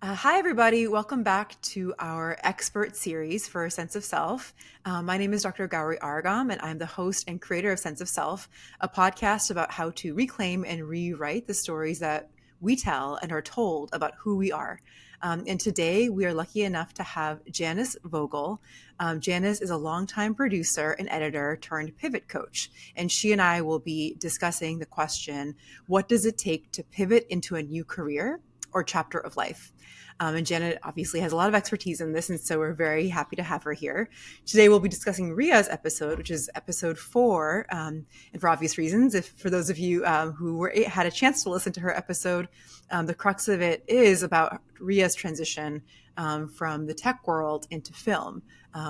Hi, everybody. Welcome back to our expert series for Sense of Self. My name is Dr. Gowri Aragam, and I'm the host and creator of Sense of Self, a podcast about how to reclaim and rewrite the stories that we tell and are told about who we are. And today we are lucky enough to have Janis Vogel. Janis is a longtime producer and editor turned pivot coach. And she and I will be discussing the question, what does it take to pivot into a new career or chapter of life? And Janet obviously has a lot of expertise in this, and so we're very happy to have her here. Today, we'll be discussing Ria's episode, which is episode 4. And for obvious reasons, if for those of you who had a chance to listen to her episode, the crux of it is about Ria's transition from the tech world into film,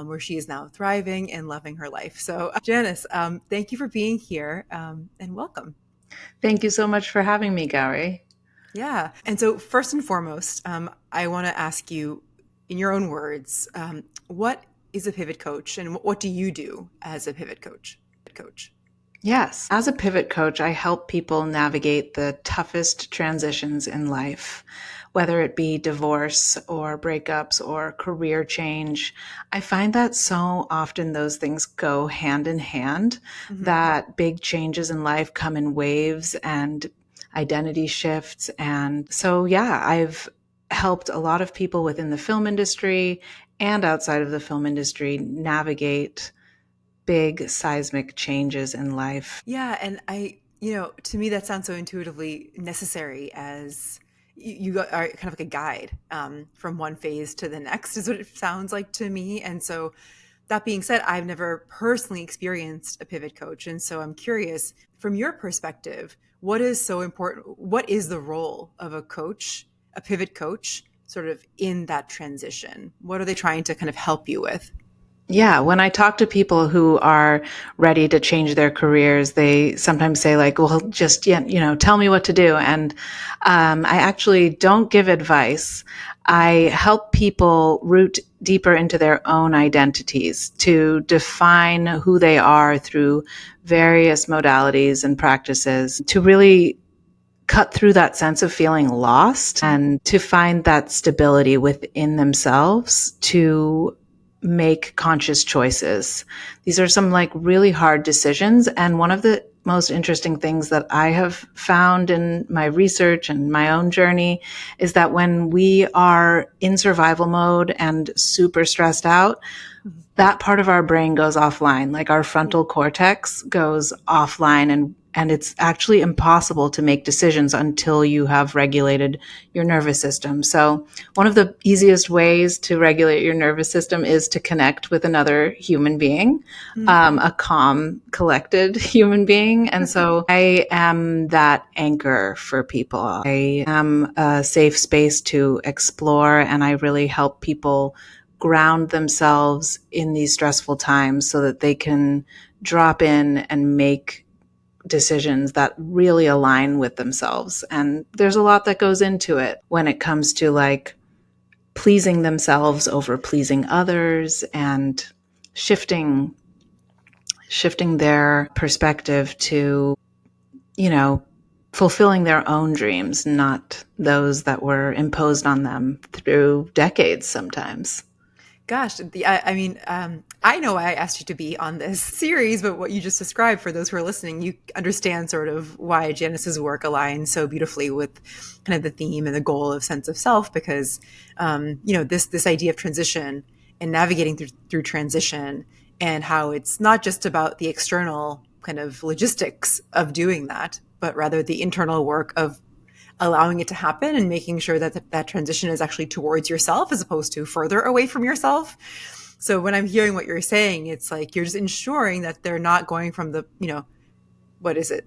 where she is now thriving and loving her life. So, Janice, thank you for being here and welcome. Thank you so much for having me, Gowri. Yeah. And so first and foremost, I want to ask you in your own words, what is a pivot coach and what do you do as a pivot coach? Yes, as a pivot coach, I help people navigate the toughest transitions in life, whether it be divorce or breakups or career change. I find that so often those things go hand in hand, that big changes in life come in waves and identity shifts. And so, yeah, I've helped a lot of people within the film industry and outside of the film industry navigate big seismic changes in life. Yeah. And to me, that sounds so intuitively necessary as you are kind of like a guide from one phase to the next is what it sounds like to me. And so that being said, I've never personally experienced a pivot coach. And so I'm curious, from your perspective, what is so important? What is the role of a coach, a pivot coach, sort of in that transition? What are they trying to kind of help you with? Yeah, when I talk to people who are ready to change their careers, they sometimes say like, well, just, tell me what to do. And I actually don't give advice. I help people root deeper into their own identities to define who they are through various modalities and practices to really cut through that sense of feeling lost and to find that stability within themselves to make conscious choices. These are some like really hard decisions. And one of the most interesting things that I have found in my research and my own journey is that when we are in survival mode and super stressed out, that part of our brain goes offline, like our frontal cortex goes offline, and it's actually impossible to make decisions until you have regulated your nervous system. So one of the easiest ways to regulate your nervous system is to connect with another human being, a calm, collected human being. And so I am that anchor for people. I am a safe space to explore, and I really help people ground themselves in these stressful times so that they can drop in and make decisions that really align with themselves. And there's a lot that goes into it when it comes to like pleasing themselves over pleasing others and shifting their perspective to, fulfilling their own dreams, not those that were imposed on them through decades sometimes. Gosh, I know I asked you to be on this series, but what you just described, for those who are listening, you understand sort of why Janice's work aligns so beautifully with kind of the theme and the goal of Sense of Self, because this idea of transition and navigating through transition, and how it's not just about the external kind of logistics of doing that, but rather the internal work of allowing it to happen and making sure that that transition is actually towards yourself as opposed to further away from yourself. So when I'm hearing what you're saying, it's like you're just ensuring that they're not going from the, what is it,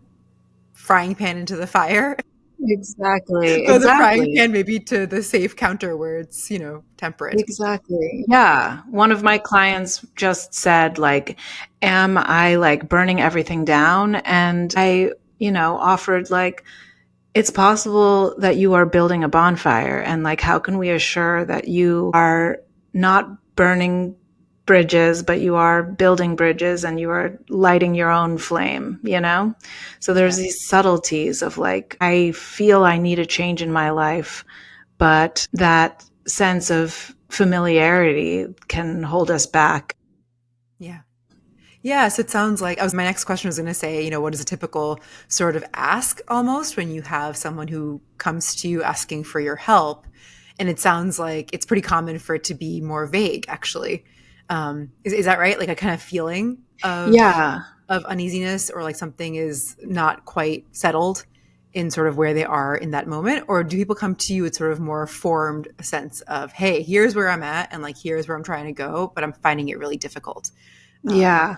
frying pan into the fire, Exactly. or the frying Exactly. pan maybe to the safe counter where it's, temperate. Exactly. Yeah. One of my clients just said, like, am I like burning everything down? And I, offered like, it's possible that you are building a bonfire. And like, how can we assure that you are not burning bridges, but you are building bridges and you are lighting your own flame? So there's Yeah. these subtleties of like, I feel I need a change in my life, but that sense of familiarity can hold us back. Yeah. Yes, it sounds like my next question was going to say, what is a typical sort of ask almost when you have someone who comes to you asking for your help? And it sounds like it's pretty common for it to be more vague, actually. Is that right? Like a kind of feeling Yeah. of uneasiness, or like something is not quite settled in sort of where they are in that moment? Or do people come to you with sort of more formed sense of, hey, here's where I'm at, and like here's where I'm trying to go, but I'm finding it really difficult? Um, Yeah.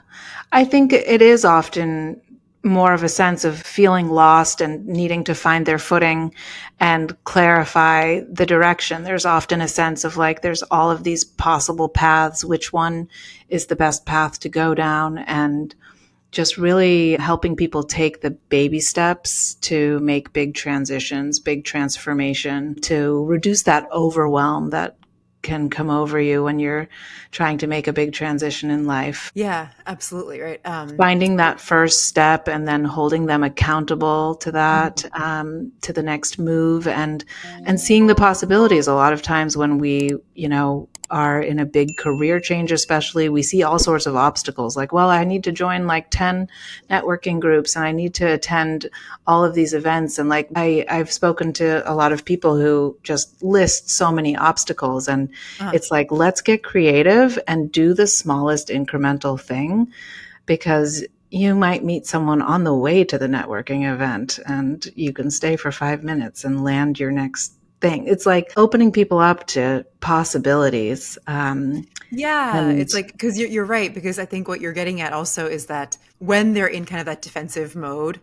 I think it is often more of a sense of feeling lost and needing to find their footing and clarify the direction. There's often a sense of like, there's all of these possible paths. Which one is the best path to go down? And just really helping people take the baby steps to make big transitions, big transformation, to reduce that overwhelm that can come over you when you're trying to make a big transition in life. Yeah, absolutely. Right. Finding that first step and then holding them accountable to that, Mhm. to the next move, and seeing the possibilities. A lot of times when we, are in a big career change, especially, we see all sorts of obstacles. Like, well, I need to join like 10 networking groups and I need to attend all of these events. And like, I've spoken to a lot of people who just list so many obstacles. And Uh, it's like, let's get creative and do the smallest incremental thing, because you might meet someone on the way to the networking event and you can stay for 5 minutes and land your next thing. It's like opening people up to possibilities. yeah, And it's like, because you're right, because I think what you're getting at also is that when they're in kind of that defensive mode,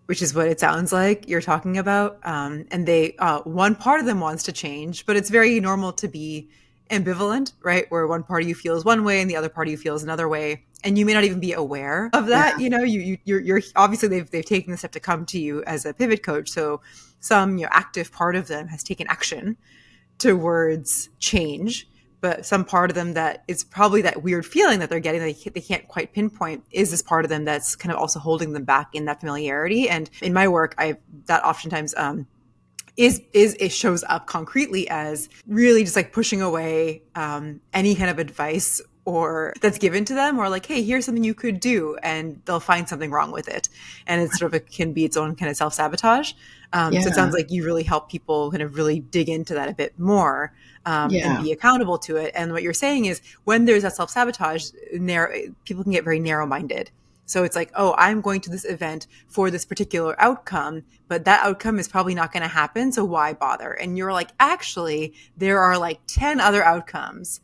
which is what it sounds like you're talking about. And one part of them wants to change, but it's very normal to be ambivalent, right? Where one part of you feels one way and the other part of you feels another way. And you may not even be aware of yeah, that. You're obviously they've taken the step to come to you as a pivot coach. So some, active part of them has taken action towards change, but some part of them that is probably that weird feeling that they're getting that they can't quite pinpoint is this part of them that's kind of also holding them back in that familiarity. And in my work, I that oftentimes is it shows up concretely as really just like pushing away any kind of advice or that's given to them, or like, hey, here's something you could do, and they'll find something wrong with it, and it's sort of it can be its own kind of self-sabotage. So it sounds yeah, like you really help people kind of really dig into that a bit more, and yeah, be accountable to it. And what you're saying is when there's that self-sabotage, people can get very narrow-minded. So it's like, oh, I'm going to this event for this particular outcome, but that outcome is probably not going to happen. So why bother? And you're like, actually, there are like 10 other outcomes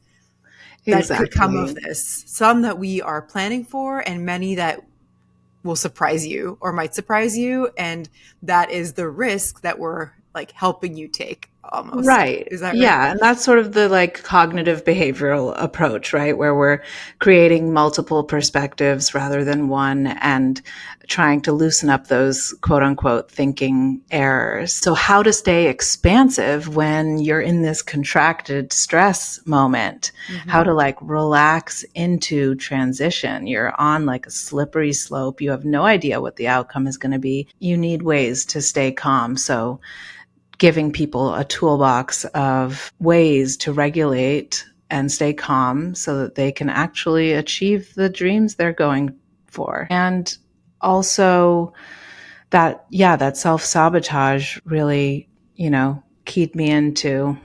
that could come of exactly. this. Some that we are planning for, and many that will surprise you or might surprise you. And that is the risk that we're like helping you take almost. Right. Is that right? Yeah. And that's sort of the like cognitive behavioral approach, right? Where we're creating multiple perspectives rather than one and trying to loosen up those quote unquote thinking errors. So, how to stay expansive when you're in this contracted stress moment, how Mm-hmm. to like relax into transition. You're on like a slippery slope. You have no idea what the outcome is going to be. You need ways to stay calm. So, giving people a toolbox of ways to regulate and stay calm so that they can actually achieve the dreams they're going for. And also that self-sabotage really, keyed me into,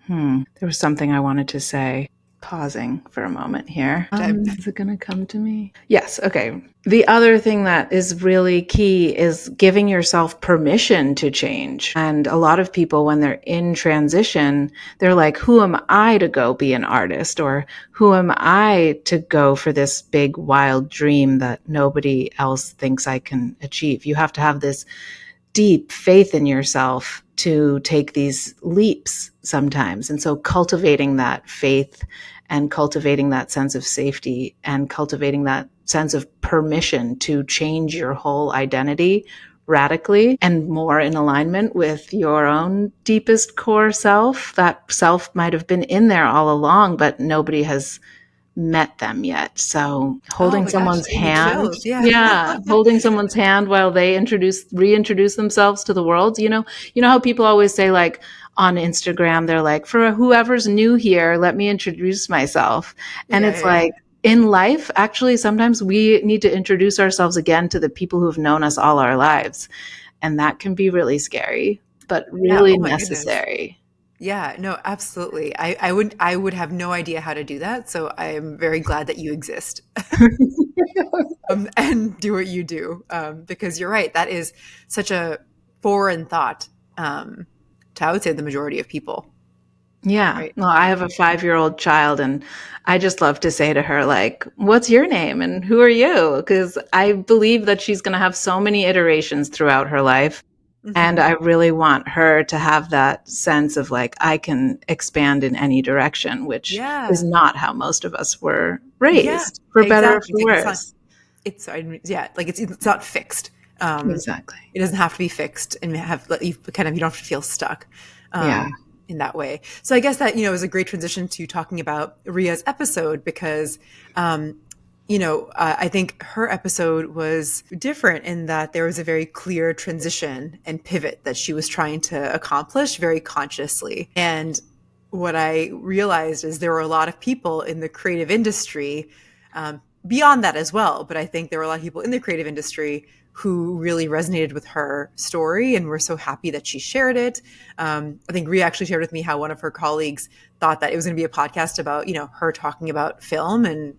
there was something I wanted to say. Pausing for a moment here. Is it going to come to me? Yes. Okay. The other thing that is really key is giving yourself permission to change. And a lot of people, when they're in transition, they're like, who am I to go be an artist? Or who am I to go for this big, wild dream that nobody else thinks I can achieve? You have to have this deep faith in yourself to take these leaps sometimes. And so cultivating that faith and cultivating that sense of safety and cultivating that sense of permission to change your whole identity radically and more in alignment with your own deepest core self. That self might have been in there all along, but nobody has met them yet. So Oh holding my gosh, someone's that gave me hand, chills. Yeah. yeah, holding someone's hand while they reintroduce themselves to the world. You know how people always say, like, on Instagram, they're like, for whoever's new here, let me introduce myself. And Yeah, it's yeah, yeah. like, in life, actually, sometimes we need to introduce ourselves again to the people who've known us all our lives. And that can be really scary, but Yeah. really Oh my goodness. necessary. Yeah, no, absolutely. I would have no idea how to do that. So I am very glad that you exist and do what you do. Because you're right, that is such a foreign thought to, I would say, the majority of people, Yeah. right? Well, I have a 5-year-old child, and I just love to say to her, like, what's your name and who are you? Because I believe that she's going to have so many iterations throughout her life. And Hmm. I really want her to have that sense of, like, I can expand in any direction, which is Yeah. not how most of us were Yeah, raised, for better or exactly. for worse. Yeah, like it's not fixed. Exactly. It doesn't have to be fixed and have let you kind of, you don't have to feel stuck Yeah. in that way. So I guess that, is a great transition to talking about Ria's episode because I think her episode was different in that there was a very clear transition and pivot that she was trying to accomplish very consciously. And what I realized is there were a lot of people in the creative industry, beyond that as well. But I think there were a lot of people in the creative industry who really resonated with her story and were so happy that she shared it. I think Ria actually shared with me how one of her colleagues thought that it was going to be a podcast about, her talking about film and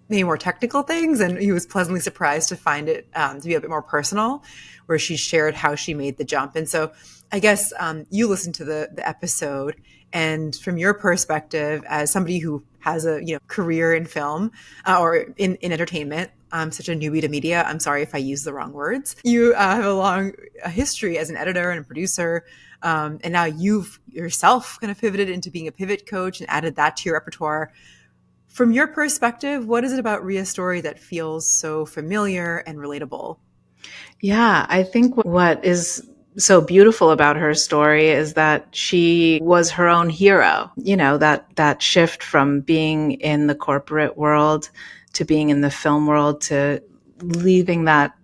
maybe more technical things. And he was pleasantly surprised to find it to be a bit more personal, where she shared how she made the jump. And so I guess you listened to the episode, and from your perspective as somebody who has a career in film or in entertainment, I'm such a newbie to media. I'm sorry if I use the wrong words. You have a long history as an editor and a producer. And now you've yourself kind of pivoted into being a pivot coach and added that to your repertoire. From your perspective, what is it about Ria's story that feels so familiar and relatable? Yeah, I think what is so beautiful about her story is that she was her own hero. That shift from being in the corporate world to being in the film world to leaving that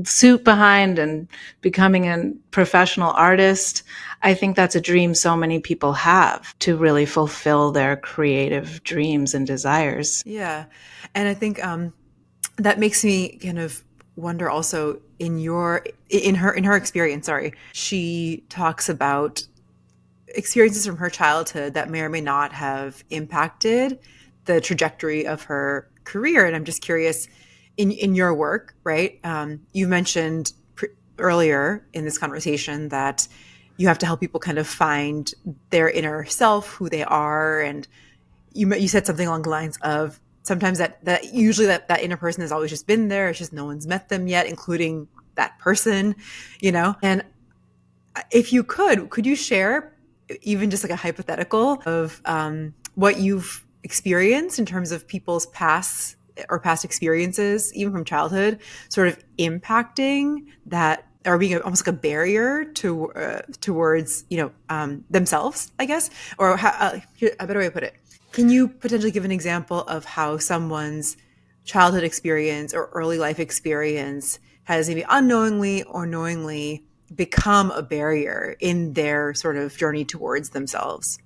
suit behind and becoming a professional artist. I think that's a dream so many people have, to really fulfill their creative dreams and desires. Yeah. And I think that makes me kind of wonder also in her experience, sorry. She talks about experiences from her childhood that may or may not have impacted the trajectory of her career. And I'm just curious, in your work, right? You mentioned earlier in this conversation that you have to help people kind of find their inner self, who they are, and you said something along the lines of sometimes that usually that inner person has always just been there. It's just no one's met them yet, including that person, And if you could you share even just like a hypothetical of what you've experienced in terms of people's past experiences, even from childhood, sort of impacting that or being almost like a barrier towards themselves, I guess, or a better way to put it. Can you potentially give an example of how someone's childhood experience or early life experience has maybe unknowingly or knowingly become a barrier in their sort of journey towards themselves?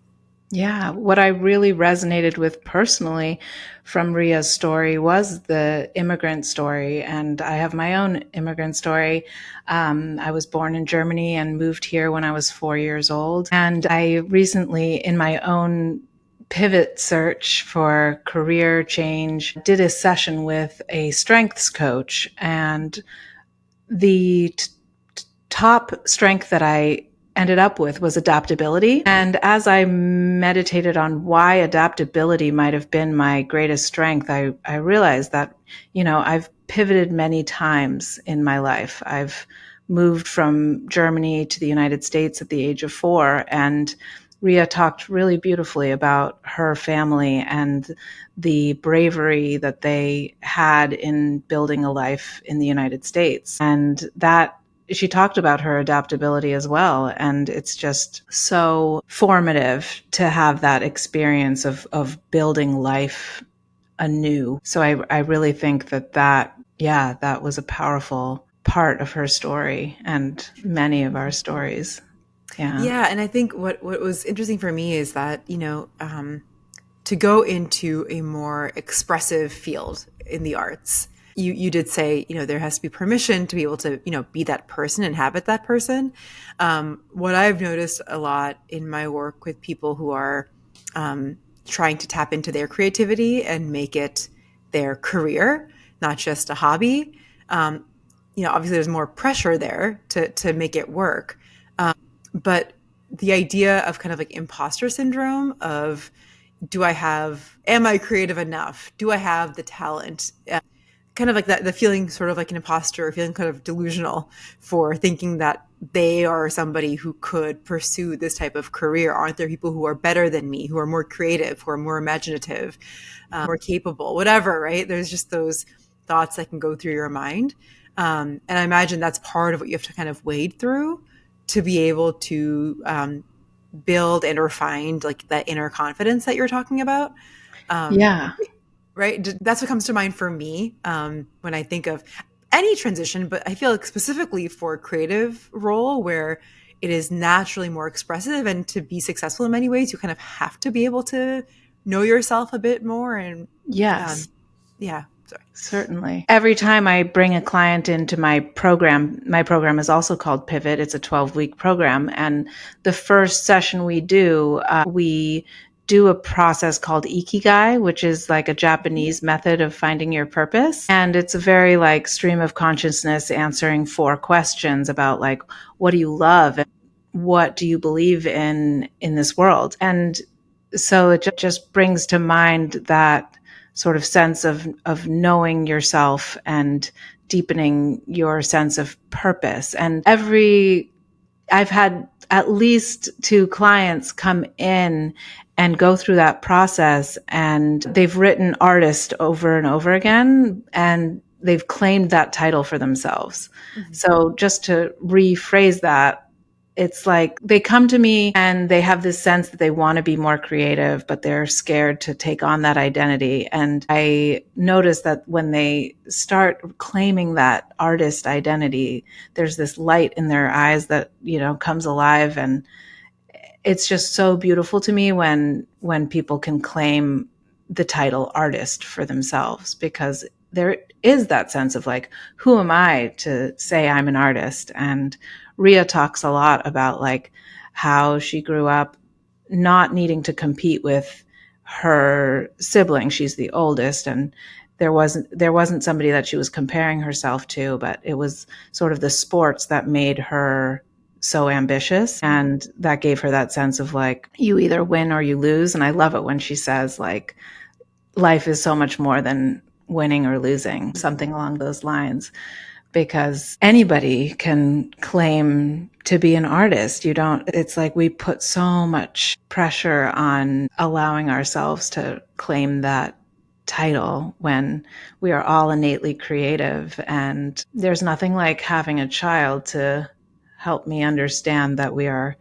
Yeah, what I really resonated with personally from Ria's story was the immigrant story. And I have my own immigrant story. I was born in Germany and moved here when I was 4 years old. And I recently, in my own pivot search for career change, did a session with a strengths coach. And the top strength that I ended up with was adaptability. And as I meditated on why adaptability might have been my greatest strength, I realized that, I've pivoted many times in my life. I've moved from Germany to the United States at the age of 4. And Ria talked really beautifully about her family and the bravery that they had in building a life in the United States. And that she talked about her adaptability as well. And it's just so formative to have that experience of building life anew. So I really think that was a powerful part of her story and many of our stories. Yeah. Yeah, and I think what was interesting for me is that, to go into a more expressive field in the arts, you did say, there has to be permission to be able to, be that person, inhabit that person. What I've noticed a lot in my work with people who are trying to tap into their creativity and make it their career, not just a hobby. Um, Obviously there's more pressure there to make it work. But the idea of kind of like imposter syndrome of, am I creative enough? Do I have the talent? Kind of like that, the feeling sort of like an imposter, feeling kind of delusional for thinking that they are somebody who could pursue this type of career. Aren't there people who are better than me, who are more creative, who are more imaginative, more capable, whatever, right? There's just those thoughts that can go through your mind. And I imagine that's part of what you have to kind of wade through to be able to build and refine like that inner confidence that you're talking about. Um, Yeah. right? That's what comes to mind for me when I think of any transition, but I feel like specifically for a creative role where it is naturally more expressive, and to be successful in many ways, you kind of have to be able to know yourself a bit more. And Yes. yeah, sorry. Certainly. Every time I bring a client into my program is also called Pivot. It's a 12-week program. And the first session we do a process called Ikigai, which is like a Japanese method of finding your purpose. And it's a very like stream of consciousness answering 4 questions about like, what do you love? And what do you believe in this world? And so it just brings to mind that sort of sense of knowing yourself and deepening your sense of purpose. And I've had at least 2 clients come in and go through that process, and they've written artist over and over again, and they've claimed that title for themselves. Mm-hmm. So just to rephrase that, it's like they come to me and they have this sense that they want to be more creative, but they're scared to take on that identity. And I notice that when they start claiming that artist identity, there's this light in their eyes that, comes alive. And it's just so beautiful to me when people can claim the title artist for themselves, because there is that sense of like, who am I to say I'm an artist? And Ria talks a lot about like how she grew up not needing to compete with her sibling. She's the oldest, and there wasn't somebody that she was comparing herself to, but it was sort of the sports that made her so ambitious, and that gave her that sense of like, you either win or you lose. And I love it when she says like, life is so much more than winning or losing, something along those lines, because anybody can claim to be an artist. It's like we put so much pressure on allowing ourselves to claim that title when we are all innately creative. And there's nothing like having a child to help me understand that we are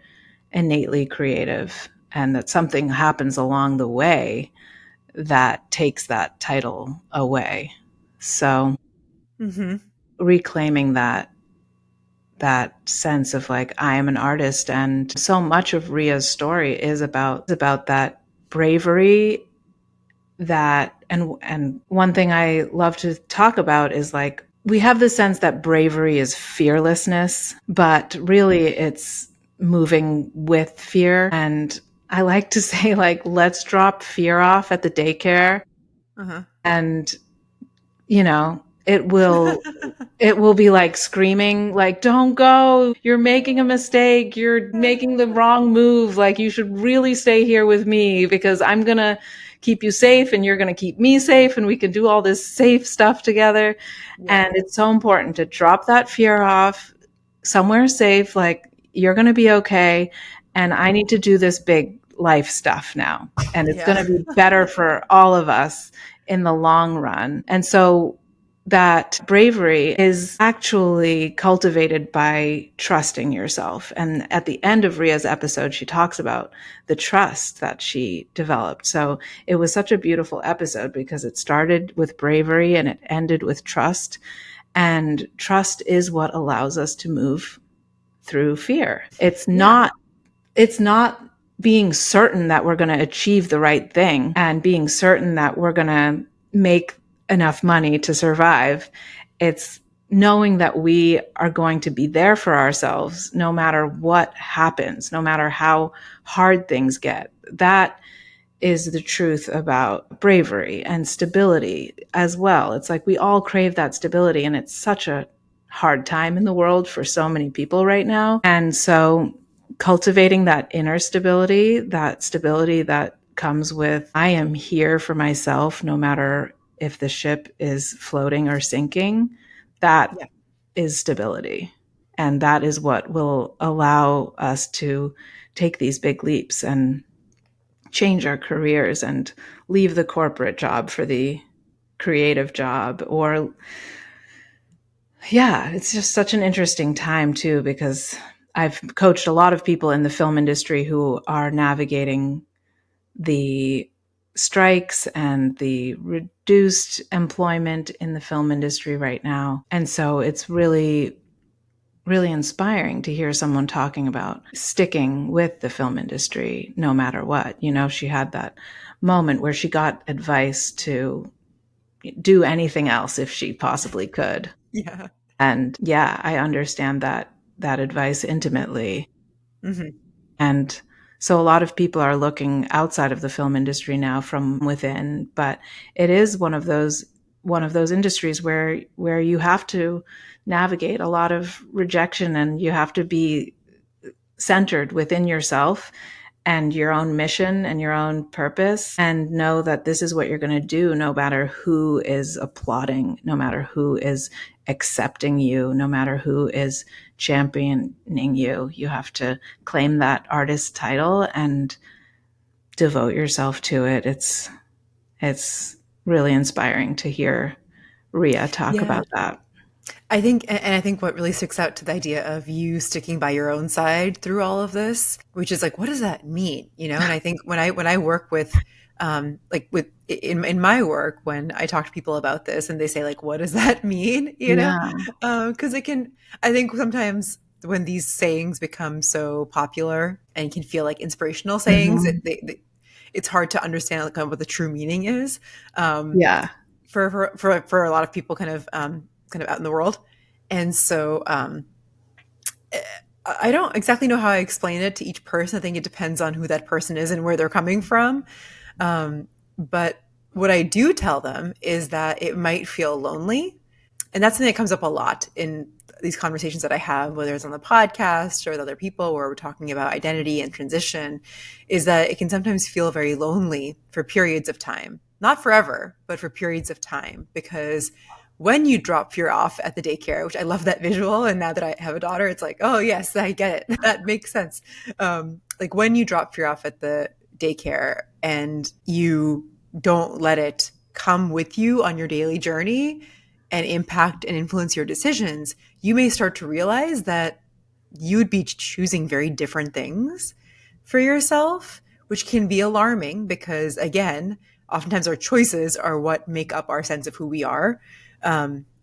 innately creative and that something happens along the way that takes that title away. So Mm-hmm. reclaiming that sense of like, I am an artist. And so much of Ria's story is about that bravery, and one thing I love to talk about is like, we have the sense that bravery is fearlessness, but really it's moving with fear. And I like to say like, let's drop fear off at the daycare, Uh-huh. and it will be like screaming, like, don't go, you're making a mistake, you're making the wrong move, like you should really stay here with me because I'm going to keep you safe and you're going to keep me safe and we can do all this safe stuff together. Yeah. And it's so important to drop that fear off somewhere safe, like you're going to be okay, and I need to do this big life stuff now, and it's going Yeah. to be better for all of us in the long run. And so that bravery is actually cultivated by trusting yourself. And at the end of Ria's episode, she talks about the trust that she developed. So it was such a beautiful episode because it started with bravery and it ended with trust. And trust is what allows us to move through fear. Yeah. It's not being certain that we're going to achieve the right thing and being certain that we're going to make enough money to survive. It's knowing that we are going to be there for ourselves no matter what happens, no matter how hard things get. That is the truth about bravery and stability as well. It's like we all crave that stability, and it's such a hard time in the world for so many people right now. And so cultivating that inner stability, that stability that comes with, I am here for myself, no matter if the ship is floating or sinking, that Yeah. is stability. And that is what will allow us to take these big leaps and change our careers and leave the corporate job for the creative job. Or yeah, it's just such an interesting time too, because I've coached a lot of people in the film industry who are navigating the strikes and the reduced employment in the film industry right now. And so it's really inspiring to hear someone talking about sticking with the film industry no matter what. You know, she had that moment where she got advice to do anything else if she possibly could. Yeah. And yeah, I understand that advice intimately. Hmm. And so a lot of people are looking outside of the film industry now from within, but it is one of those industries where you have to navigate a lot of rejection, and you have to be centered within yourself and your own mission and your own purpose, and know that this is what you're going to do no matter who is applauding, no matter who is accepting you, no matter who is championing you. You have to claim that artist title and devote yourself to it. It's really inspiring to hear Ria talk Yeah. about that. I think, and I think what really sticks out to the idea of you sticking by your own side through all of this, which is like, what does that mean? You know, and I think when I work with, like with in my work, when I talk to people about this and they say like, what does that mean? You know, Yeah. because it can, I think sometimes when these sayings become so popular and can feel like inspirational sayings, Hmm. it's hard to understand like, kind of what the true meaning is. Um, Yeah. for a lot of people kind of out in the world. And so I don't exactly know how I explain it to each person. I think it depends on who that person is and where they're coming from. But what I do tell them is that it might feel lonely. And that's something that comes up a lot in these conversations that I have, whether it's on the podcast or with other people where we're talking about identity and transition, is that it can sometimes feel very lonely for periods of time. Not forever, but for periods of time. Because when you drop fear off at the daycare, which I love that visual, and now that I have a daughter, it's like, oh, yes, I get it. That makes sense. Like when you drop fear off at the daycare and you don't let it come with you on your daily journey and impact and influence your decisions, you may start to realize that you'd be choosing very different things for yourself, which can be alarming because, again, oftentimes our choices are what make up our sense of who we are.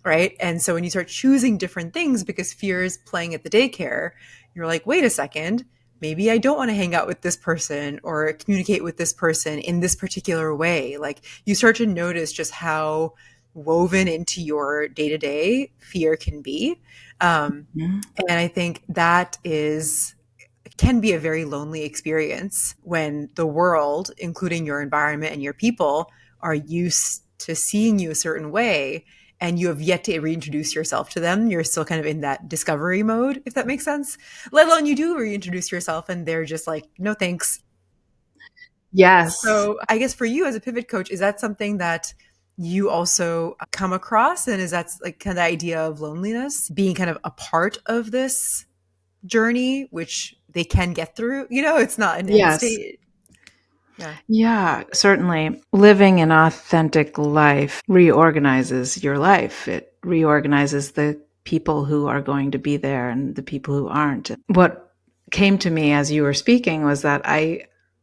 Right. And so when you start choosing different things because fear is playing at the daycare, you're like, wait a second, maybe I don't want to hang out with this person or communicate with this person in this particular way. Like you start to notice just how woven into your day to day fear can be. Mhm. And I think that is can be a very lonely experience when the world, including your environment and your people, are used to seeing you a certain way and you have yet to reintroduce yourself to them. You're still kind of in that discovery mode, if that makes sense. Let alone you do reintroduce yourself and they're just like, no thanks. Yes. So I guess for you as a pivot coach, is that something that you also come across? And is that like kind of the idea of loneliness being kind of a part of this journey, which they can get through? You know, it's not an end Yes. state. Yeah. Yeah, certainly. Living an authentic life reorganizes your life. It reorganizes the people who are going to be there and the people who aren't. What came to me as you were speaking was that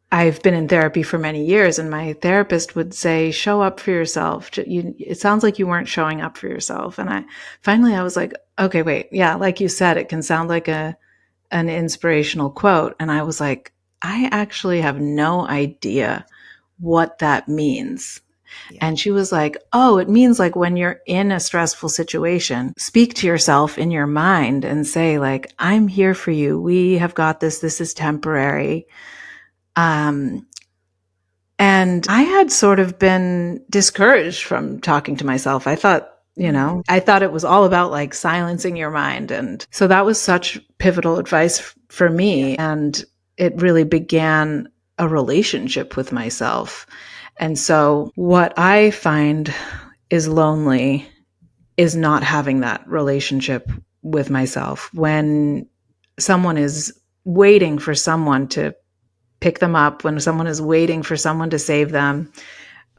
I've been in therapy for many years, and my therapist would say, "Show up for yourself." It sounds like you weren't showing up for yourself. And I was like, "Okay, wait, yeah." Like you said, it can sound like an inspirational quote, and I was like, I actually have no idea what that means. Yeah. And she was like, "Oh, it means like when you're in a stressful situation, speak to yourself in your mind and say, like, I'm here for you. We have got this. This is temporary." Um, and I had sort of been discouraged from talking to myself. I thought, Mm. I thought it was all about like silencing your mind. And so that was such pivotal advice for Yeah. me. And it really began a relationship with myself. And so what I find is lonely is not having that relationship with myself. When someone is waiting for someone to pick them up, when someone is waiting for someone to save them,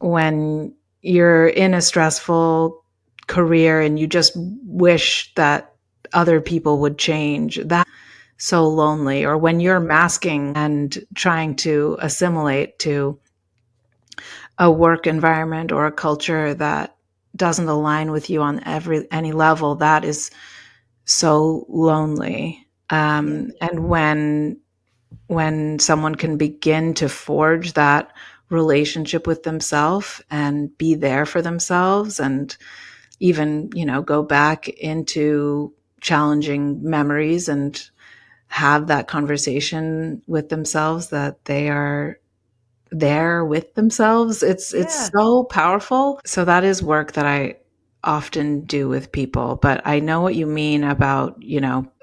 when you're in a stressful career and you just wish that other people would change, that's so lonely. Or when you're masking and trying to assimilate to a work environment or a culture that doesn't align with you on any level, that is so lonely. Yeah. And when someone can begin to forge that relationship with themselves and be there for themselves, and even, go back into challenging memories and have that conversation with themselves, that they are there with themselves. It's Yeah. so powerful. So that is work that I often do with people. But I know what you mean about,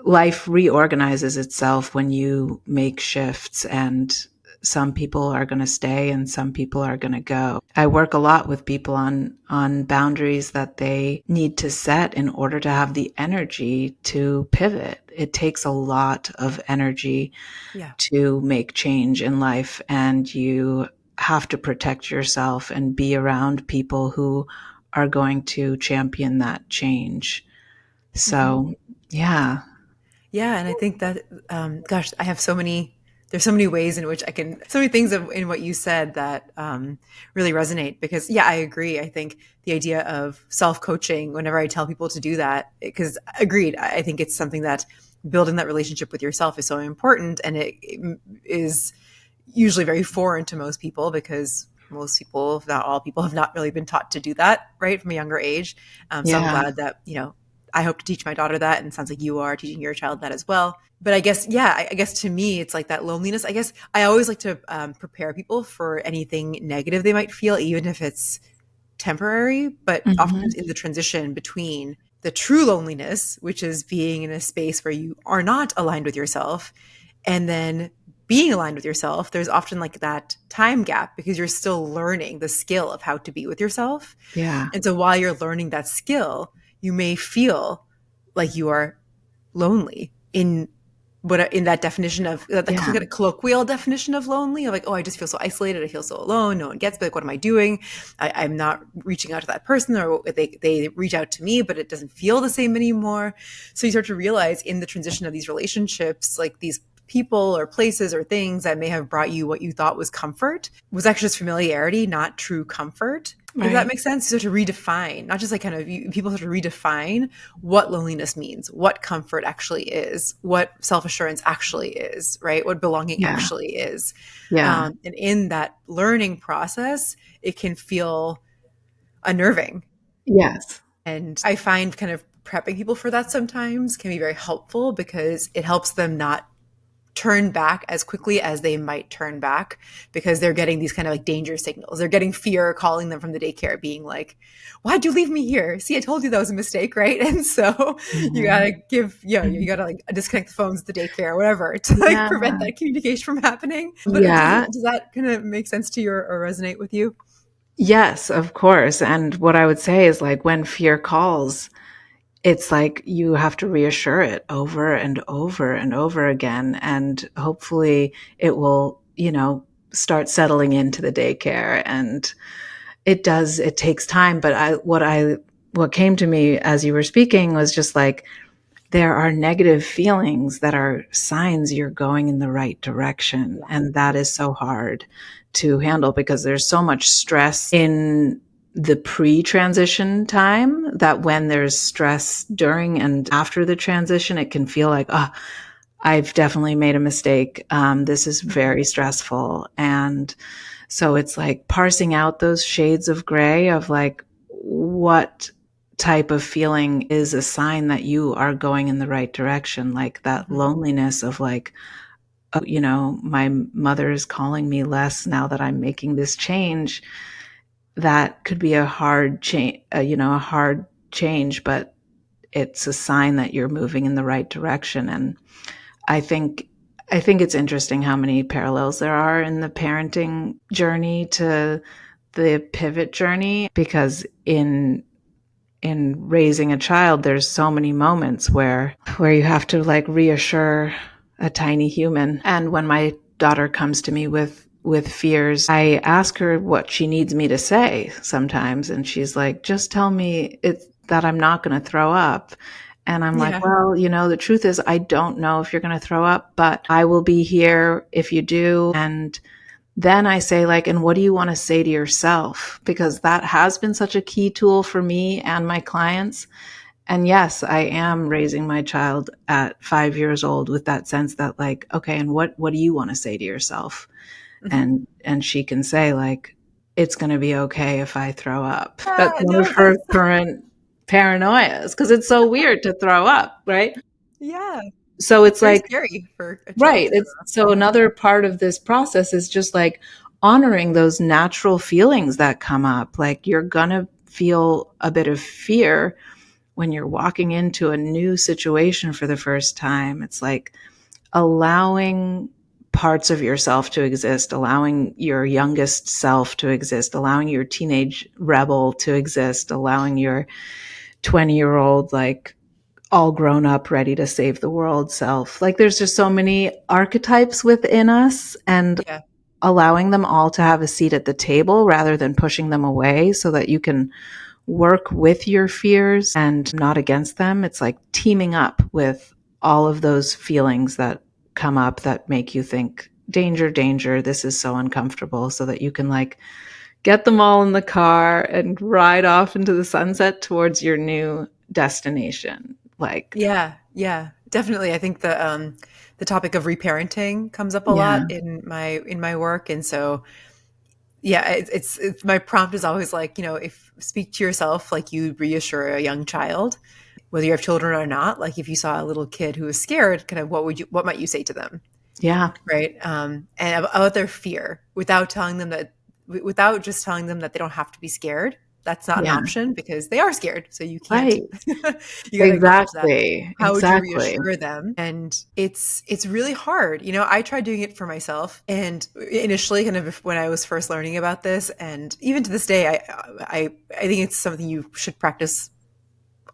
life reorganizes itself when you make shifts, and some people are going to stay and some people are going to go. I work a lot with people on boundaries that they need to set in order to have the energy to pivot. It takes a lot of energy Yeah. to make change in life, and you have to protect yourself and be around people who are going to champion that change. Hmm. So, yeah. Yeah, and I think that, gosh, I have so many. There's so many ways in which I can, so many things in what you said that really resonate. Because, yeah, I agree. I think the idea of self coaching, whenever I tell people to do that, because agreed, I think it's something that building that relationship with yourself is so important, and it is usually very foreign to most people because most people, if not all people, have not really been taught to do that right from a younger age. So I'm Yeah. glad that I hope to teach my daughter that, and it sounds like you are teaching your child that as well. But I guess, yeah, I guess to me, it's like that loneliness. I guess I always like to prepare people for anything negative they might feel, even if it's temporary, but Hmm. often in the transition between the true loneliness, which is being in a space where you are not aligned with yourself, and then being aligned with yourself, there's often like that time gap because you're still learning the skill of how to be with yourself. Yeah. And so while you're learning that skill, you may feel like you are lonely in that definition of the Yeah. kind of colloquial definition of lonely, of like, oh, I just feel so isolated, I feel so alone, no one gets me, like, what am I doing? I'm not reaching out to that person, or they reach out to me but it doesn't feel the same anymore. So you start to realize in the transition of these relationships, like these people or places or things that may have brought you what you thought was comfort was actually just familiarity, not true comfort. If that Right. makes sense. So to redefine, not just like kind of people have to redefine what loneliness means, what comfort actually is, what self assurance actually is, right? What belonging Yeah. actually is. Yeah. And in that learning process, it can feel unnerving. Yes. And I find kind of prepping people for that sometimes can be very helpful because it helps them not turn back as quickly as they might turn back because they're getting these kind of like danger signals. They're getting fear calling them from the daycare, being like, why'd you leave me here? See, I told you that was a mistake, right? And so you Mhm. gotta you gotta like disconnect the phones at the daycare or whatever to like Yeah. prevent that communication from happening. But Yeah. does that kind of make sense to you or resonate with you? Yes, of course. And what I would say is like when fear calls, it's like you have to reassure it over and over and over again. And hopefully it will, start settling into the daycare. And it takes time. But what came to me as you were speaking was just like, there are negative feelings that are signs you're going in the right direction. Yeah. And that is so hard to handle because there's so much stress in the pre-transition time that when there's stress during and after the transition, it can feel like, oh, I've definitely made a mistake. This is very stressful. And so it's like parsing out those shades of gray of like, what type of feeling is a sign that you are going in the right direction? Like that Mhm. loneliness of like, oh, my mother is calling me less now that I'm making this change. That could be a hard change, a hard change, but it's a sign that you're moving in the right direction. And I think I think it's interesting how many parallels there are in the parenting journey to the pivot journey, because in raising a child there's so many moments where you have to like reassure a tiny human. And when my daughter comes to me with fears, I ask her what she needs me to say sometimes, and she's like, just tell me it's that I'm not going to throw up. And I'm like, Yeah. well, the truth is I don't know if you're going to throw up, but I will be here if you do. And then I say, like, and what do you want to say to yourself? Because that has been such a key tool for me and my clients. And yes, I am raising my child at 5 years old with that sense that, like, okay, and what do you want to say to yourself? Mhm. And she can say, like, it's going to be okay if I throw up. That's Yeah, one of no, her that's current paranoias, because it's so weird to throw up, right? yeah, So it's it's very like, scary for a child right. to throw It's up. so Yeah. another part of this process is just like honoring those natural feelings that come up. Like, you're going to feel a bit of fear when you're walking into a new situation for the first time. It's like allowing parts of yourself to exist, allowing your youngest self to exist, allowing your teenage rebel to exist, allowing your 20-year-old, like, all grown up, ready to save the world self. Like, there's just so many archetypes within us, and Yeah. allowing them all to have a seat at the table rather than pushing them away so that you can work with your fears and not against them. It's like teaming up with all of those feelings that come up that make you think, danger, danger, this is so uncomfortable, so that you can like get them all in the car and ride off into the sunset towards your new destination. Like, Yeah, yeah, definitely. I think the topic of reparenting comes up a yeah, lot in my work, and so yeah, it's my prompt is always like, if speak to yourself like you reassure a young child, whether you have children or not. Like if you saw a little kid who was scared, kind of what might you say to them, yeah, right? And about their fear, without just telling them that they don't have to be scared. That's not an yeah, option because they are scared. So you can't, right. you got to acknowledge that. Exactly, How would you exactly. reassure them? And it's really hard. I tried doing it for myself, and initially, kind of when I was first learning about this, and even to this day, I think it's something you should practice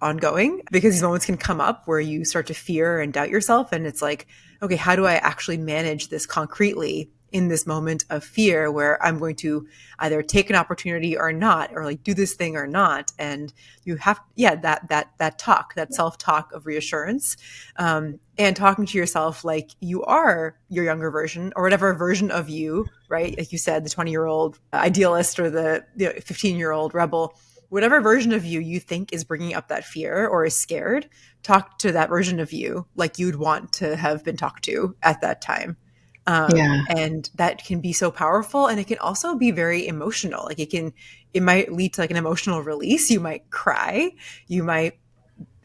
ongoing, because these moments can come up where you start to fear and doubt yourself, and it's like, okay, how do I actually manage this concretely in this moment of fear where I'm going to either take an opportunity or not, or like do this thing or not. And you have, yeah, that self-talk of reassurance, and talking to yourself like you are your younger version, or whatever version of you, right? Like you said, the 20-year-old idealist, or the 15-year-old rebel, whatever version of you think is bringing up that fear or is scared. Talk to that version of you like you'd want to have been talked to at that time. Yeah, And that can be so powerful, and it can also be very emotional. Like it might lead to like an emotional release. You might cry. You might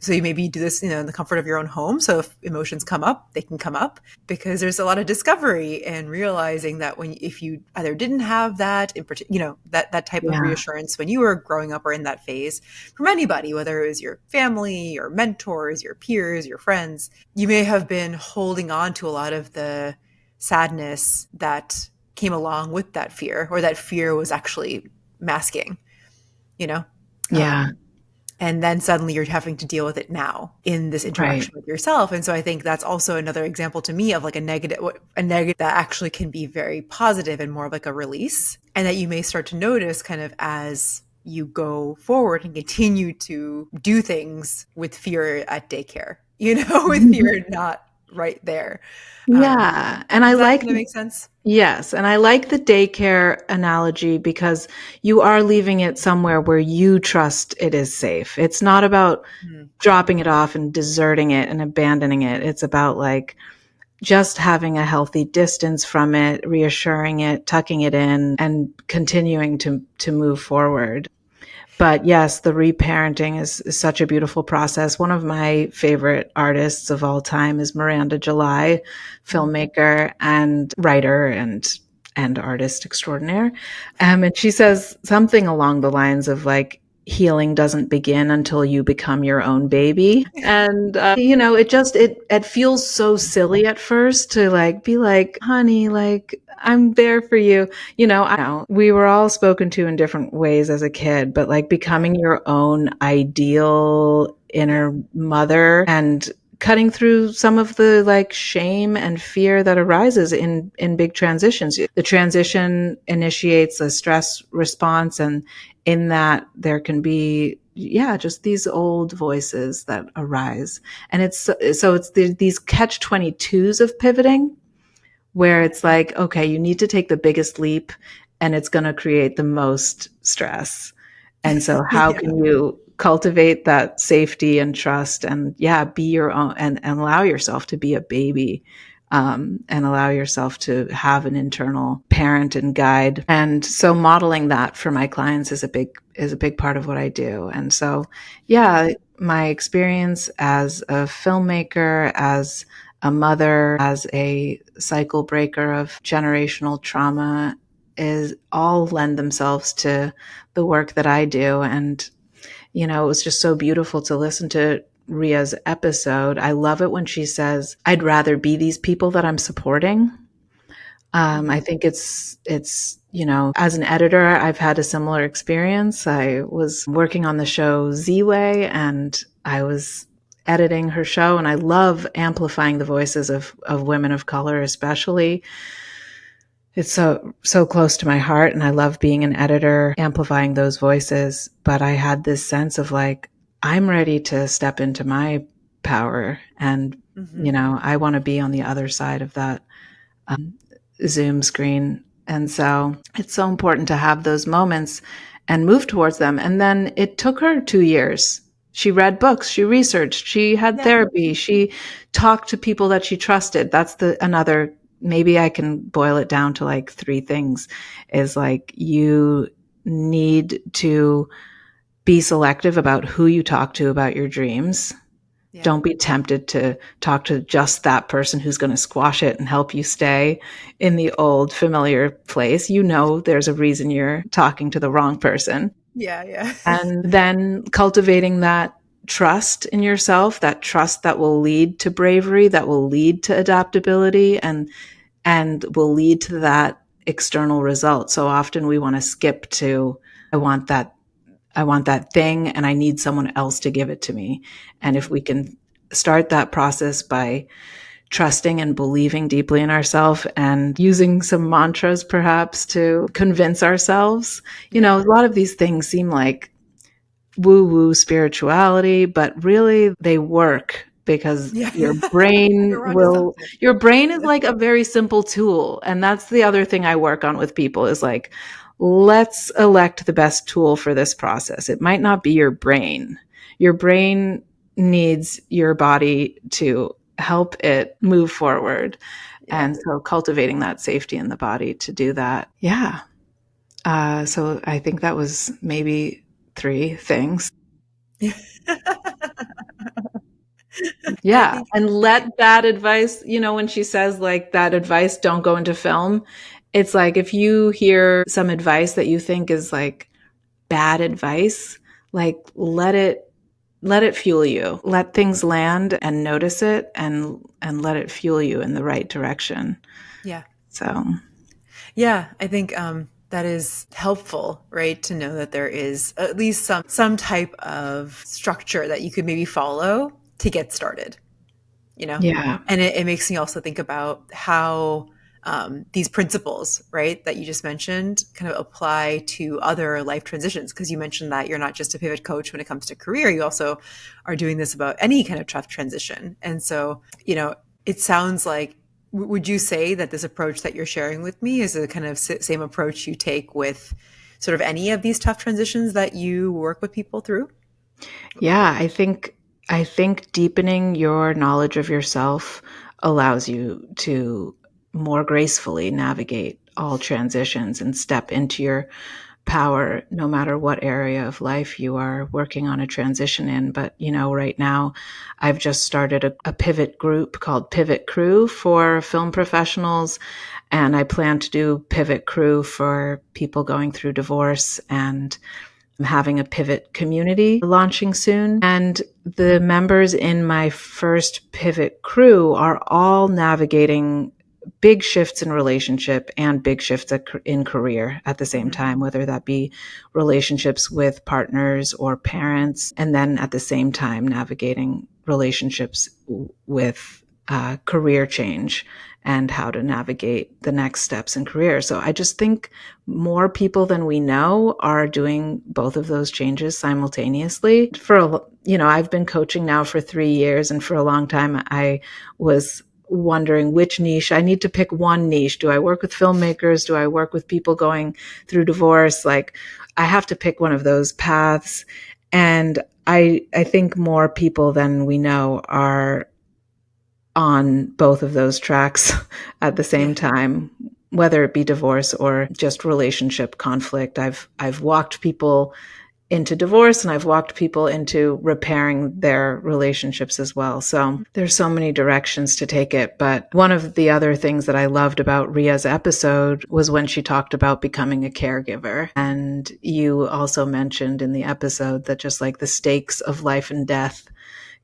So you maybe do this, in the comfort of your own home. So if emotions come up, they can come up, because there's a lot of discovery and realizing that if you either didn't have that in particular, that type of yeah, reassurance when you were growing up or in that phase from anybody, whether it was your family, your mentors, your peers, your friends, you may have been holding on to a lot of the sadness that came along with that fear, or that fear was actually masking, you know? yeah. Um, And then suddenly you're having to deal with it now in this Right. interaction with yourself. And so I think that's also another example to me of like a negative that actually can be very positive and more of like a release. And that you may start to notice kind of as you go forward and continue to do things with fear at daycare, with fear not right there. Yeah. And I Does that like kind of make sense? Yes, and I like the daycare analogy because you are leaving it somewhere where you trust it is safe. It's not about Mm, dropping it off and deserting it and abandoning it. It's about like just having a healthy distance from it, reassuring it, tucking it in, and continuing to move forward. But yes, the reparenting is such a beautiful process. One of my favorite artists of all time is Miranda July, mm. filmmaker and writer and artist extraordinaire. And she says something along the lines of like, healing doesn't begin until you become your own baby. And it feels so silly at first to like be like, honey, like I'm there for you. I know we were all spoken to in different ways as a kid, but like Yeah. becoming your own ideal Yeah. inner mother and cutting through some of the like shame and fear that arises in big transitions. The transition initiates a stress response, and in that there can be just these old voices that arise, and it's these catch 22s of pivoting where Yeah. it's like, okay, you need to take the biggest leap and it's going to create the most stress. And so how Yeah. can you cultivate that safety and trust and be your own and allow yourself to be a baby, and allow yourself to have an internal parent and guide. And so modeling that for my clients is a big part of what I do. And so, Yeah. my experience as a filmmaker, as a mother, as a cycle breaker of generational trauma is all lend themselves to the work that I do. And, it was just so beautiful to listen to Ria's episode. I love it when she says, I'd rather be these people that I'm supporting. I Mhm. think as an editor, I've had a similar experience. I was working on the show Z-Way and I was editing her show, and I love amplifying the voices of women of color, especially. It's so close to my heart, and I love being an editor, amplifying those voices. But I had this sense of like, I'm ready to step into my power, and Mhm. I want to be on the other side of that Zoom screen. And so it's so important to have those moments and move towards them. And then it took her 2 years. She read books, she researched, she had Yeah. therapy, she talked to people that she trusted. That's another, maybe I can boil it down to like three things is like you need to be selective about who you talk to about your dreams. Yeah. Don't be tempted to talk to just that person who's going to squash it and help you stay in the old familiar place. There's a reason you're talking to the wrong person. Yeah. Yeah. And then cultivating that trust in yourself, that trust that will lead to bravery, that will lead to adaptability and will lead to that external result. So often we want to skip to I want that I want that thing and I need someone else to give it to me. And if Mhm. we can start that process by trusting and believing deeply in ourselves and using some mantras perhaps to convince ourselves, Yeah. a lot of these things seem like woo woo spirituality, but really they work because Yeah. You're onto something. your brain is like a very simple tool. And that's the other thing I work on with people is like, let's elect the best tool for this process. It might not be your brain. Your brain needs your body to help it move forward. Yeah. And so cultivating that safety in the body to do that. Yeah. So I think that was maybe three things. And I Yeah. think And let that advice, when she says like that advice, don't go into film, it's like if you hear some advice that you think is like bad advice, like let it fuel you. Let things land and notice it and let it fuel you in the right direction. yeah. So, Yeah, I think that is helpful, right? To know that there is at least some type of structure that you could maybe follow to get started, you know? Yeah. And it makes me also think about how these principles, right, that you just mentioned kind of apply to other life transitions. Because you mentioned that you're not just a pivot coach when it comes to career, you also are doing this about any kind of tough transition. And so, it sounds like, would you say that this approach that you're sharing with me is a kind of same approach you take with sort of any of these tough transitions that you work with people through? Yeah, I think deepening your knowledge of yourself allows you to more gracefully navigate all transitions and step into your power no matter what area of life you are working on a transition in. But, right now I've just started a pivot group called Pivot Crew for film professionals. And I plan to do Pivot Crew for people going through divorce, and I'm having a pivot community launching soon. And the members in my first pivot crew are all navigating big shifts in relationship and big shifts in career at the same Mhm. time, whether that be relationships with partners or parents, and then at the same time navigating relationships with career change and how to navigate the next steps in career. So I just think more people than we know are doing both of those changes simultaneously. I've been coaching now for 3 years, and for a long time I was wondering which niche. I need to pick one niche. Do I work with filmmakers? Do I work with people going through divorce? Like, I have to pick one of those paths. And I think more people than we know are on both of those tracks at the Yeah. same time, whether it be divorce or just relationship conflict. I've walked people into divorce, and I've walked people into repairing their relationships as well. So there's so many directions to take it. But one of the other things that I loved about Ria's episode was when she talked about becoming a caregiver. And you also mentioned in the episode that just like the stakes of life and death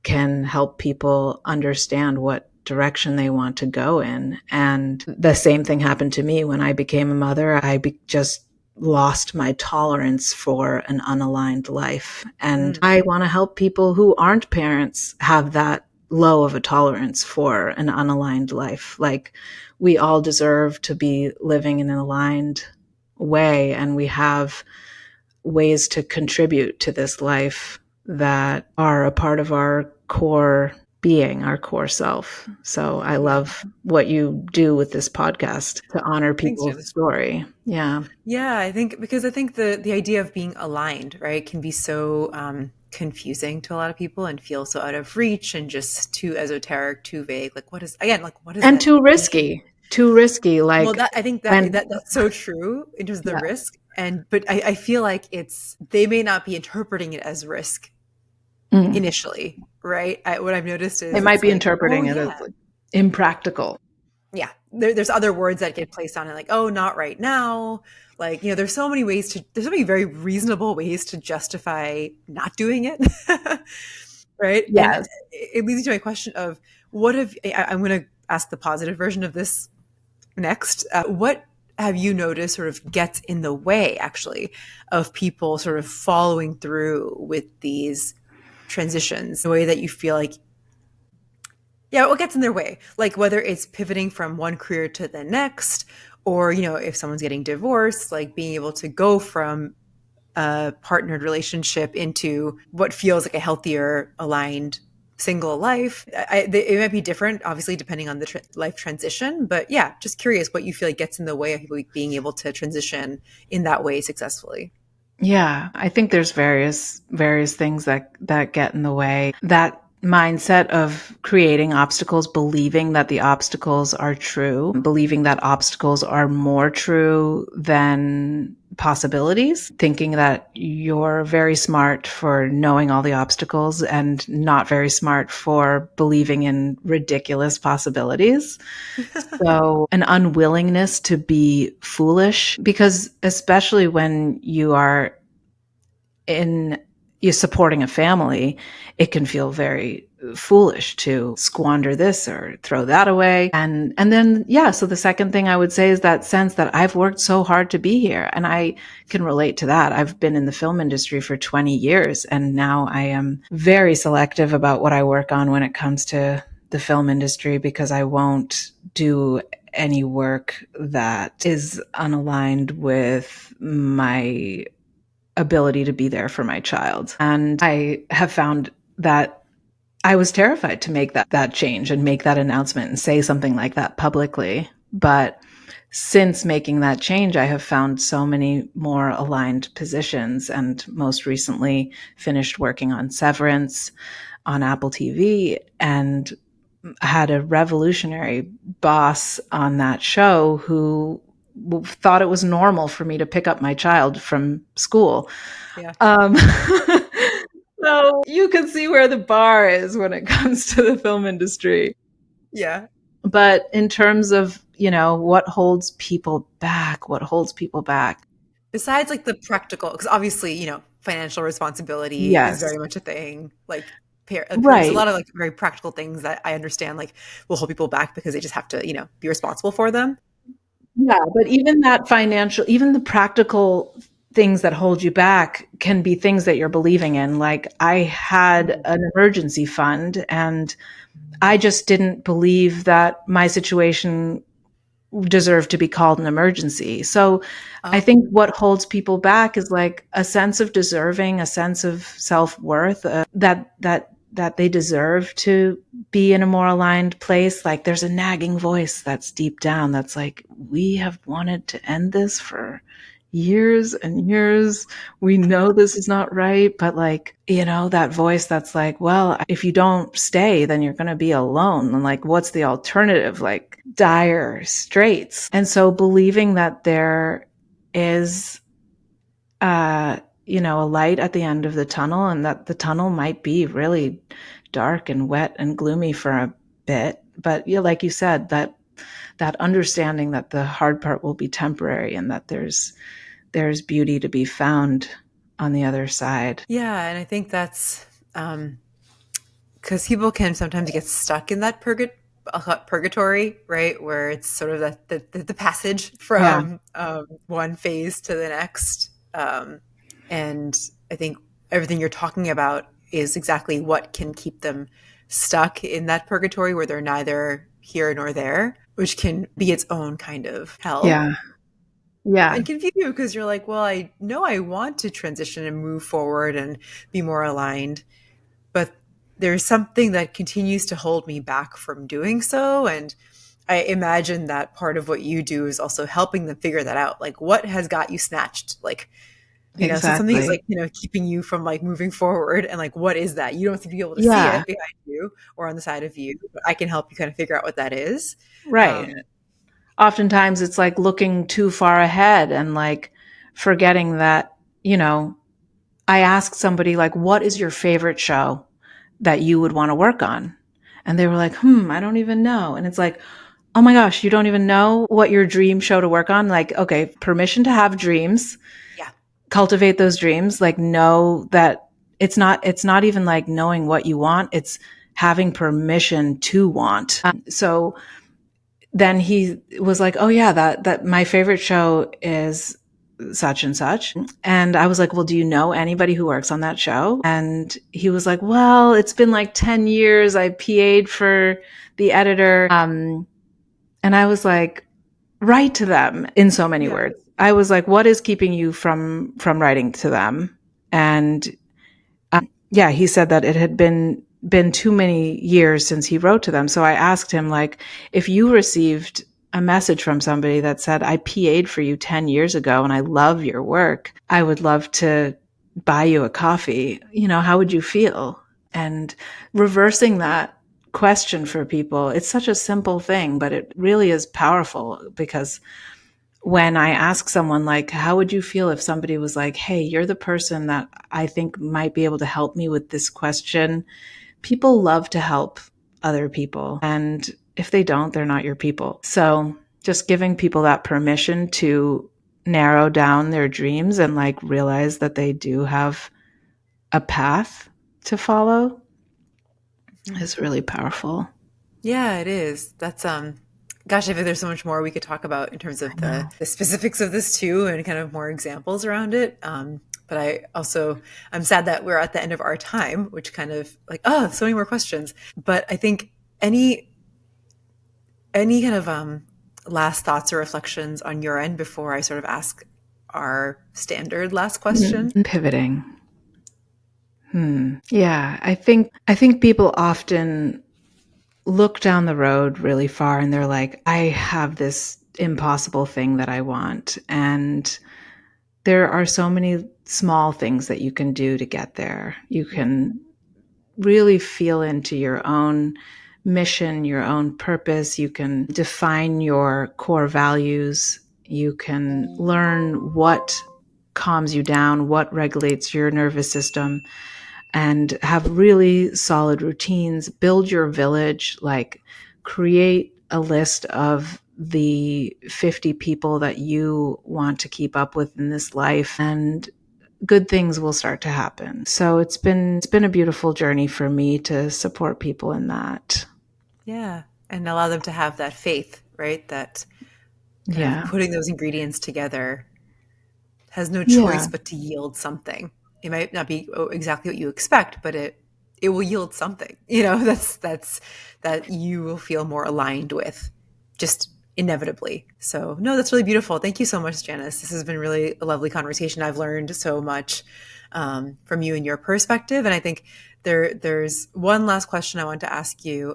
can help people understand what direction they want to go in. And the same thing happened to me when I became a mother. Just lost my tolerance for an unaligned life. And Mm. I want to help people who aren't parents have that low of a tolerance for an unaligned life. Like, we all deserve to be living in an aligned way, and we have ways to contribute to this life that are a part of our core being, our core self. So I Yeah. love what you do with this podcast to honor Thanks, people's Janis. story. Yeah. Yeah, I think the idea of being aligned, right, can be so confusing to a lot of people and feel so out of reach and just too esoteric, too vague. Like, what does And that too mean? risky. Too risky. Well, Like, that I think that and that's so true in terms of the yeah. risk, but I feel like they may not be interpreting it as risk Mm. initially, right? What I've noticed They is might it's be like, oh interpreting it as yeah, like impractical. yeah, there's other words that get placed on it, like, oh, not right now. Like, there's so many very reasonable ways to justify not doing it. Right. And Yes. it leads me to my question of what if I'm going to ask the positive version of this next. What have you noticed sort of gets in the way, actually, of people sort of following through with these transitions, the way that you feel like, yeah, what gets in their way? Like, whether it's pivoting from one career to the next, or, if someone's getting divorced, like being able to go from a partnered relationship into what feels like a healthier, aligned single life. It might be different, obviously, depending on the life transition. But yeah, just curious what you feel like gets in the way of people being able to transition in that way successfully. Yeah, I think there's various things that get in the way. That mindset of creating obstacles, believing that the obstacles are true, believing that obstacles are more true than possibilities, thinking that you're very smart for knowing all the obstacles and not very smart for believing in ridiculous possibilities. So, an unwillingness to be foolish, because especially when you're supporting a family, it can feel very foolish to squander this or throw that away. And then, yeah, so the second thing I would say is that sense that I've worked so hard to be here. And I can relate to that. I've been in the film industry for 20 years, and now I am very selective about what I work on when it comes to the film industry, because I won't do any work that is unaligned with my ability to be there for my child. And I have found that I was terrified to make that change and make that announcement and say something like that publicly. But since making that change, I have found so many more aligned positions, and most recently finished working on Severance on Apple TV, and had a revolutionary boss on that show who thought it was normal for me to pick up my child from school. Yeah. Um, so you can see where the bar is when it comes to the film industry. Yeah. But in terms of, what holds people back, Besides like the practical, because obviously, financial responsibility is Yes. very much a thing. Like, there's a Right. lot of like very practical things that I understand like will hold people back because they just have to, be responsible for them. Yeah. But even the practical things that hold you back can be things that you're believing in. Like, I had Mhm. an emergency fund, and I just didn't believe that my situation deserve to be called an emergency. So I Oh, think what holds people back is like a sense of deserving, a sense of self-worth, that they deserve to be in a more aligned place. Like, there's a nagging voice that's deep down that's like, we have wanted to end this for years and years. We know this is not right, but like, that voice that's like, well, if you don't stay, then you're going to be alone. And like, what's the alternative? Like, dire straits. And so believing that there is, a light at the end of the tunnel, and that the tunnel might be really dark and wet and gloomy for a bit. But yeah, like you said, that understanding that the hard part will be temporary, and that there's beauty to be found on the other side. yeah. And I think that's because people can sometimes get stuck in that purgatory, right? Where it's sort of the passage Yeah, from one phase to the next. And I think everything you're talking about is exactly what can keep them stuck in that purgatory where they're neither here nor there, which can be its own kind of hell yeah, yeah, and confuse you because you're like, well, I know I want to transition and move forward and be more aligned, but there's something that continues to hold me back from doing so. And I imagine that part of what you do is also helping them figure that out. Like, what has got you snatched? Like, so something is exactly. like, keeping you from like moving forward. And like, what is that? You don't seem to be able to see Yeah, it behind you or on the side of you, but I can help you kind of figure out what that is. right. Um, Oftentimes it's like looking too far ahead and like forgetting that, I asked somebody like, what is your favorite show that you would want to work on? And they were like, I don't even know. And it's like, oh my gosh, you don't even know what your dream show to work on? Like, okay, permission to have dreams, yeah. cultivate those dreams, like know that it's not even like knowing what you want, it's having permission to want. So then he was like, "Oh yeah, that my favorite show is such and such." And I was like, "Well, do you know anybody who works on that show?" And he was like, "Well, it's been like 10 years. I PA'd for the editor." And I was like, "Write to them in so many Yeah. words." I was like, "What is keeping you from writing to them?" And yeah, he said that it had been too many years since he wrote to them. So I asked him, like, if you received a message from somebody that said, I PA'd for you 10 years ago and I love your work, I would love to buy you a coffee, how would you feel? And reversing that question for people, it's such a simple thing, but it really is powerful, because when I ask someone, like, how would you feel if somebody was like, hey, you're the person that I think might be able to help me with this question? People love to help other people. And if they don't, they're not your people. So just giving people that permission to narrow down their dreams and like realize that they do have a path to follow. is really powerful. Yeah, it is. That's gosh, I think there's so much more we could talk about in terms I of know. the specifics of this too and kind of more examples around it. But I'm sad that we're at the end of our time, which kind of like, oh, so many more questions. But I think any any kind of last thoughts or reflections on your end before I sort of ask our standard last question? Pivoting. Yeah, I think people often look down the road really far and they're like, I have this impossible thing that I want. And there are so many small things that you can do to get there. You Yeah. can really feel into your own mission, your own purpose. You can define your core values. You can learn what calms you down, what regulates your nervous system, and have really solid routines. Build your village, like create a list of the 50 people that you want to keep up with in this life, and good things will start to happen. So it's been a beautiful journey for me to support people in that. Yeah. And allow them to have that faith, right? That kind of Yeah. putting those ingredients together has no choice Yeah. but to yield something. It might not be exactly what you expect, but it will yield something. You know, that's that you will feel more aligned with, just inevitably. So no, that's really beautiful. Thank you so much, Janice. This has been really a lovely conversation. I've learned so much from you and your perspective, and I think there's one last question I want to ask you,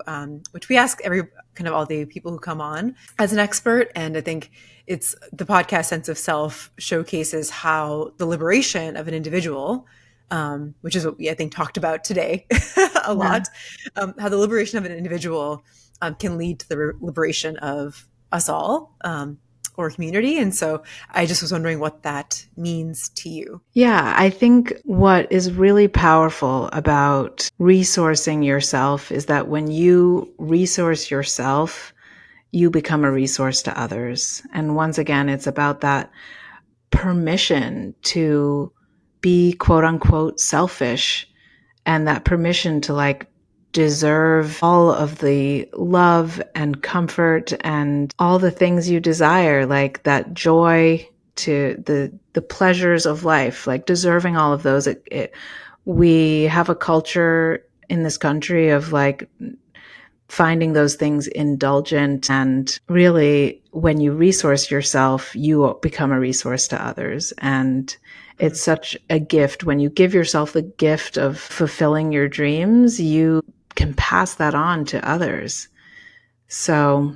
which we ask every kind of all the people who come on as an expert, and I think it's the podcast Sense of Self showcases how the liberation of an individual, which is what we I think talked about today a Yeah. lot, how the liberation of an individual can lead to the liberation of us all, or community. And so I just was wondering what that means to you. Yeah, I think what is really powerful about resourcing yourself is that when you resource yourself, you become a resource to others. And once again, it's about that permission to be quote unquote selfish, and that permission to like deserve all of the love and comfort and all the things you desire, like that joy, to the pleasures of life, like deserving all of those. We have a culture in this country of like finding those things indulgent, and really when you resource yourself, you become a resource to others. And Mm-hmm. it's such a gift when you give yourself the gift of fulfilling your dreams, you can pass that on to others. So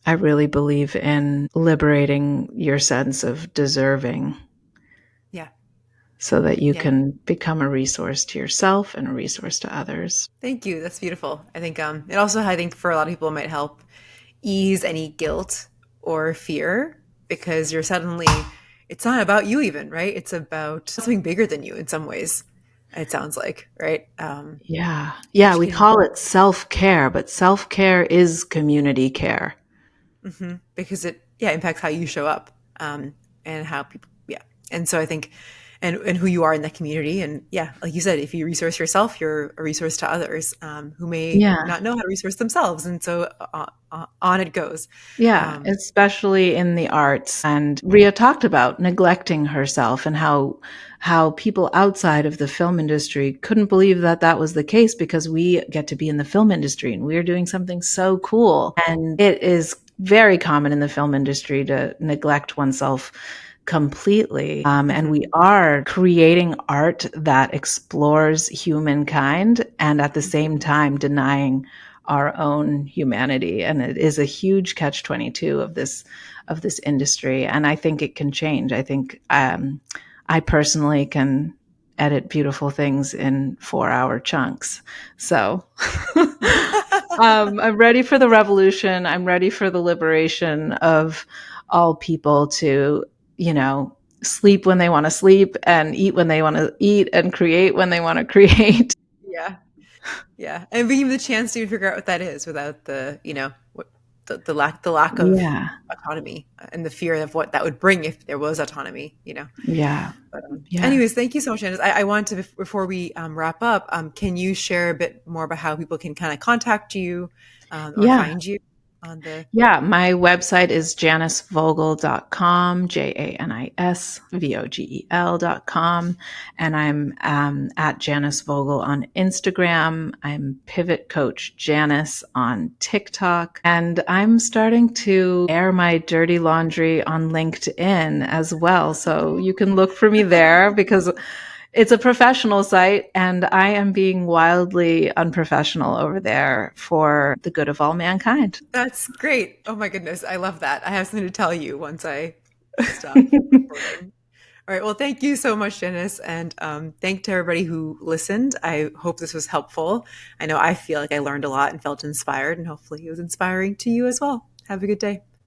I really believe in liberating your sense of deserving Yeah. so that you Yeah. can become a resource to yourself and a resource to others. Thank you. That's beautiful. I think it also I think for a lot of people it might help ease any guilt or fear because you're suddenly it's not about you even, right? It's about something bigger than you in some ways. It sounds like, right? Yeah. Yeah. Which We can call it self care, but self care is community care. because it impacts how you show up, and how people and so I think and who you are in that community, and like you said, if you resource yourself you're a resource to others, who may Yeah. not know how to resource themselves, and so on it goes. Yeah. um, Especially in the arts. And Ria talked about neglecting herself and how people outside of the film industry couldn't believe that that was the case because we get to be in the film industry and we're doing something so cool. And it is very common in the film industry to neglect oneself completely. And mhm, we are creating art that explores humankind and at the mhm, same time denying our own humanity. And it is a huge catch 22 of this industry. And I think it can change. I think I personally can edit beautiful things in 4-hour chunks. So I'm ready for the revolution. I'm ready for the liberation of all people to, you know, sleep when they want to sleep and eat when they want to eat and create when they want to create. yeah, and being the chance to even figure out what that is without the the lack of Yeah. autonomy and the fear of what that would bring if there was autonomy, you know. Yeah. But Yes. anyways, thank you so much, Janice. I want to, before we wrap up, can you share a bit more about how people can kind of contact you or Yeah. find you on the? Yeah, my website is janisvogel.com, janisvogel.com. And I'm at Janis Vogel on Instagram. I'm Pivot Coach Janice on TikTok. And I'm starting to air my dirty laundry on LinkedIn as well. So you can look for me there because it's a professional site, and I am being wildly unprofessional over there for the good of all mankind. That's great. Oh my goodness, I love that. I have something to tell you once I stop recording. All right. Well, thank you so much, Janice. And thank to everybody who listened. I hope this was helpful. I know I feel like I learned a lot and felt inspired, and hopefully it was inspiring to you as well. Have a good day.